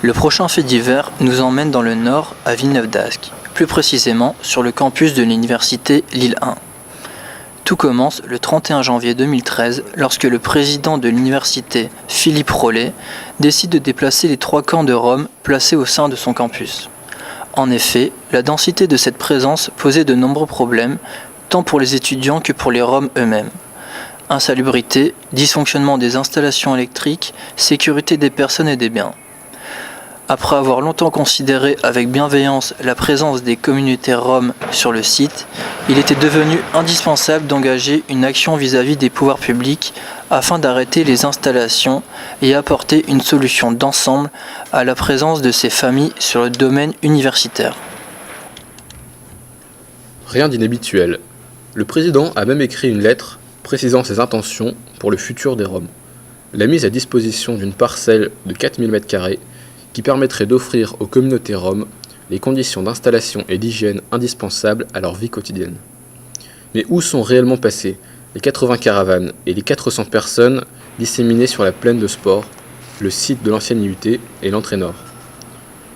Le prochain fait divers nous emmène dans le nord, à Villeneuve-d'Ascq, plus précisément sur le campus de l'université Lille 1. Tout commence le 31 janvier 2013 lorsque le président de l'université, Philippe Rollet, décide de déplacer les 3 camps de Roms placés au sein de son campus. En effet, la densité de cette présence posait de nombreux problèmes, tant pour les étudiants que pour les Roms eux-mêmes. Insalubrité, dysfonctionnement des installations électriques, sécurité des personnes et des biens. Après avoir longtemps considéré avec bienveillance la présence des communautés roms sur le site, il était devenu indispensable d'engager une action vis-à-vis des pouvoirs publics afin d'arrêter les installations et apporter une solution d'ensemble à la présence de ces familles sur le domaine universitaire. Rien d'inhabituel. Le président a même écrit une lettre précisant ses intentions pour le futur des Roms. La mise à disposition d'une parcelle de 4000 m² qui permettrait d'offrir aux communautés roms les conditions d'installation et d'hygiène indispensables à leur vie quotidienne. Mais où sont réellement passées les 80 caravanes et les 400 personnes disséminées sur la plaine de Sport, le site de l'ancienne IUT et l'entrée nord?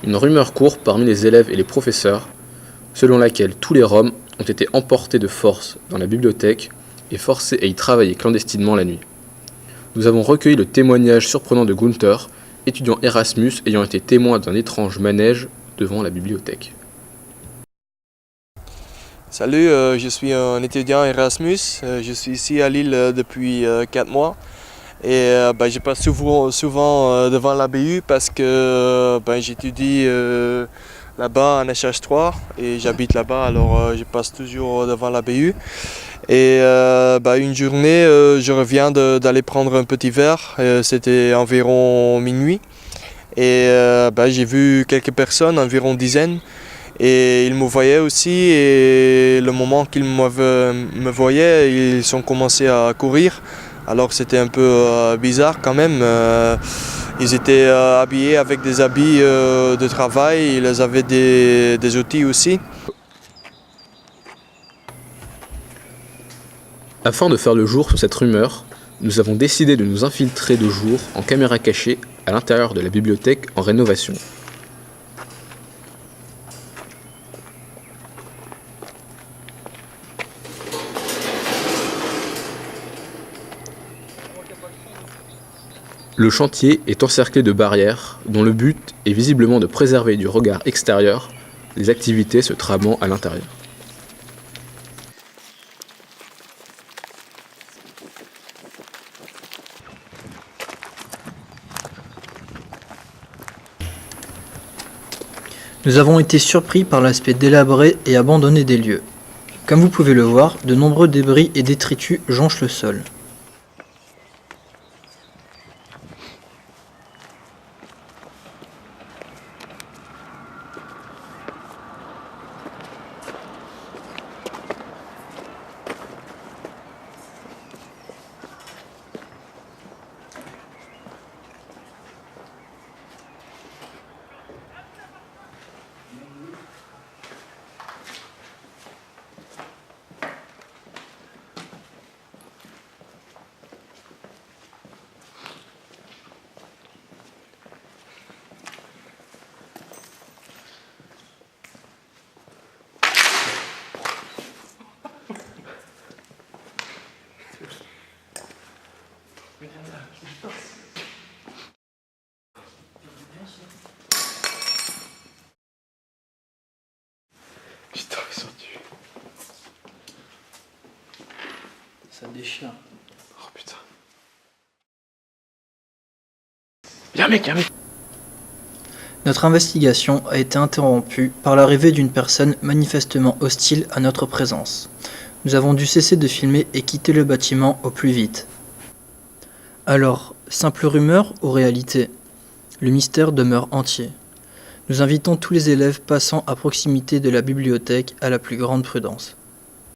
Une rumeur court parmi les élèves et les professeurs, selon laquelle tous les Roms ont été emportés de force dans la bibliothèque et forcés à y travailler clandestinement la nuit. Nous avons recueilli le témoignage surprenant de Gunther, étudiant Erasmus ayant été témoin d'un étrange manège devant la bibliothèque. Salut, je suis un étudiant Erasmus. Je suis ici à Lille depuis 4 mois. Et je passe souvent devant la BU parce que j'étudie là-bas en HH3 et j'habite là-bas, alors je passe toujours devant la BU. Et une journée, je reviens d'aller prendre un petit verre, c'était environ minuit. Et j'ai vu quelques personnes, environ une dizaine. Et ils me voyaient aussi, et le moment qu'ils me voyaient, ils ont commencé à courir. Alors c'était un peu bizarre quand même. Ils étaient habillés avec des habits de travail, ils avaient des outils aussi. Afin de faire le jour sur cette rumeur, nous avons décidé de nous infiltrer de jour en caméra cachée à l'intérieur de la bibliothèque en rénovation. Le chantier est encerclé de barrières dont le but est visiblement de préserver du regard extérieur les activités se tramant à l'intérieur. Nous avons été surpris par l'aspect délabré et abandonné des lieux. Comme vous pouvez le voir, de nombreux débris et détritus jonchent le sol. Putain, ils sont tués. Ça déchire. Oh putain. Y'a un mec. Notre investigation a été interrompue par l'arrivée d'une personne manifestement hostile à notre présence. Nous avons dû cesser de filmer et quitter le bâtiment au plus vite. Alors, simple rumeur ou réalité? Le mystère demeure entier. Nous invitons tous les élèves passant à proximité de la bibliothèque à la plus grande prudence.